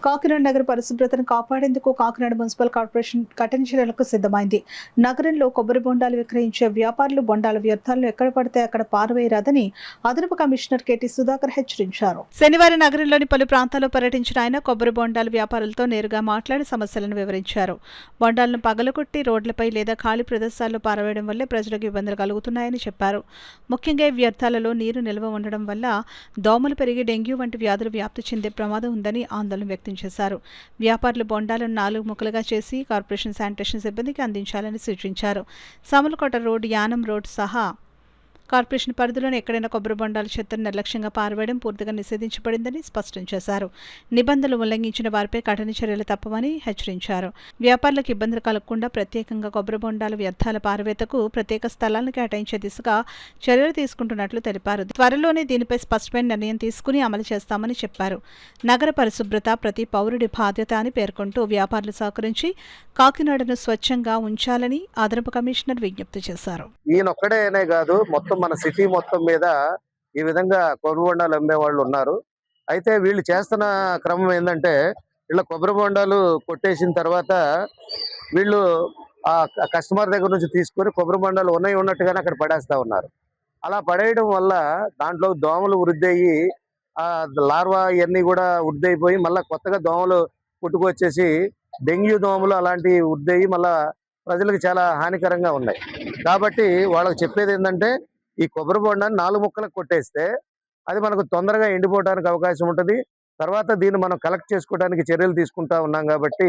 కాకినాడ నగర పరిశుభ్రతను కాపాడేందుకు కాకినాడ మున్సిపల్ కార్పొరేషన్ కఠిన చర్యలకు సిద్ధమైంది. నగరంలో కొబ్బరి బొండాలు విక్రయించే వ్యాపారులు బొండాల వ్యర్థాలను ఎక్కడ పడితే అక్కడ పారవేయరాదని అదనపు కమిషనర్ కెటి సుధాకర్ హెచ్చరించారు. శనివారం నగరంలోని పలు ప్రాంతాల్లో పర్యటించిన ఆయన కొబ్బరి బొండాల వ్యాపారులతో నేరుగా మాట్లాడి సమస్యలను వివరించారు. బొండాలను పగలగొట్టి రోడ్లపై లేదా ఖాళీ ప్రదేశాల్లో పారవేయడం వల్లే ప్రజలకు ఇబ్బందులు కలుగుతున్నాయని చెప్పారు. ముఖ్యంగా ఈ వ్యర్థాలలో నీరు నిల్వ ఉండడం వల్ల దోమలు పెరిగి డెంగ్యూ వంటి వ్యాధులు వ్యాప్తి చెందే ప్రమాదం ఉందని ఆందోళన వ్యక్తం చేశారు. వ్యాపారులు బొండాలను 4 ముక్కలుగా చేసి కార్పొరేషన్ శానిటేషన్ సిబ్బందికి అందించాలని సూచించారు. సామర్లకోట రోడ్, యానం రోడ్ సహా కార్పొరేషన్ పరిధిలోని ఎక్కడైనా కొబ్బరి బొండాల చెత్తను నిర్లక్ష్యంగా పారవేయడం పూర్తిగా నిషేధించబడిందని స్పష్టం చేశారు. నిబంధనలు ఉల్లంఘించిన వారిపై కఠిన చర్యలు తప్పవని హెచ్చరించారు. వ్యాపారులకు ఇబ్బందులు కలగకుండా ప్రత్యేకంగా కొబ్బరి బొండాల వ్యర్థాల పారవేతకు ప్రత్యేక స్థలాలను కేటాయించే దిశగా చర్యలు తీసుకుంటున్నట్లు తెలిపారు. త్వరలోనే దీనిపై స్పష్టమైన నిర్ణయం తీసుకుని అమలు చేస్తామని చెప్పారు. నగర పరిశుభ్రత ప్రతి పౌరుడి బాధ్యత అని పేర్కొంటూ వ్యాపారులు సహకరించి కాకినాడను స్వచ్ఛంగా ఉంచాలని అదనపు కమిషనర్ విజ్ఞప్తి చేశారు. ఈయనొక్కడేనే కాదు, మొత్తం మన సిటీ మొత్తం మీద ఈ విధంగా కొబ్బరి బొండాలు అమ్మే వాళ్ళు ఉన్నారు. అయితే వీళ్ళు చేస్తున్న క్రమం ఏంటంటే, వీళ్ళ కొబ్బరి బొండాలు కొట్టేసిన తర్వాత వీళ్ళు ఆ కస్టమర్ దగ్గర నుంచి తీసుకొని కొబ్బరి బొండాలు ఉన్నట్టుగానే అక్కడ పడేస్తా ఉన్నారు. అలా పడేయడం వల్ల దాంట్లో దోమలు వృద్ధి అయ్యి ఆ లార్వా ఇవన్నీ కూడా వృద్ధి అయిపోయి మళ్ళీ కొత్తగా దోమలు పుట్టుకొచ్చేసి డెంగ్యూ దోమలు అలాంటివి వృద్ధి అయ్యి మళ్ళీ ప్రజలకు చాలా హానికరంగా ఉన్నాయి. కాబట్టి వాళ్ళకి చెప్పేది ఏంటంటే, ఈ కొబ్బరి బొండాన్ని 4 ముక్కలకు కొట్టేస్తే అది మనకు తొందరగా ఎండిపోవడానికి అవకాశం ఉంటుంది. తర్వాత దీన్ని మనం కలెక్ట్ చేసుకోవడానికి చర్యలు తీసుకుంటా ఉన్నాం. కాబట్టి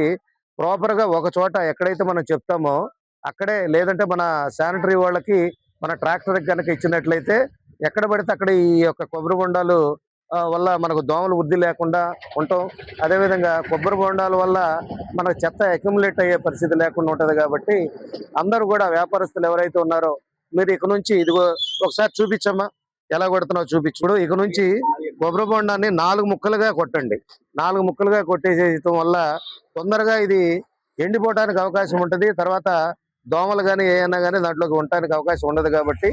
ప్రాపర్గా ఒక చోట ఎక్కడైతే మనం చెప్తామో అక్కడే, లేదంటే మన శానిటరీ వాళ్ళకి మన ట్రాక్టర్కి కనుక ఇచ్చినట్లయితే ఎక్కడ పడితే అక్కడ ఈ యొక్క కొబ్బరి బొండాలు వల్ల మనకు దోమలు వృద్ధి లేకుండా ఉంటాం. అదేవిధంగా కొబ్బరి బొండాల వల్ల మనకు చెత్త అక్యుములేట్ అయ్యే పరిస్థితి లేకుండా ఉంటుంది. కాబట్టి అందరూ కూడా వ్యాపారస్తులు ఎవరైతే ఉన్నారో మీరు ఇక నుంచి ఇదిగో ఒకసారి చూపించమ్మా, ఎలా కొడుతున్నావు చూపించుడు. ఇక నుంచి కొబ్బరి బొండాన్ని 4 ముక్కలుగా కొట్టండి. 4 ముక్కలుగా కొట్టేసేయటం వల్ల తొందరగా ఇది ఎండిపోవడానికి అవకాశం ఉంటుంది. తర్వాత దోమలు కానీ ఏమైనా కానీ దాంట్లోకి ఉండటానికి అవకాశం ఉండదు. కాబట్టి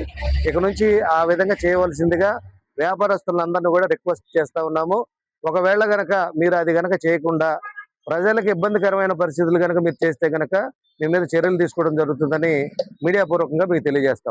ఇక నుంచి ఆ విధంగా చేయవలసిందిగా వ్యాపారస్తులందరినీ కూడా రిక్వెస్ట్ చేస్తా ఉన్నాము. ఒకవేళ గనక మీరు అది గనక చేయకుండా ప్రజలకు ఇబ్బందికరమైన పరిస్థితులు కనుక మీరు చేస్తే గనక మీ మీద చర్యలు తీసుకోవడం జరుగుతుందని మీడియా పూర్వకంగా మీకు తెలియజేస్తాం.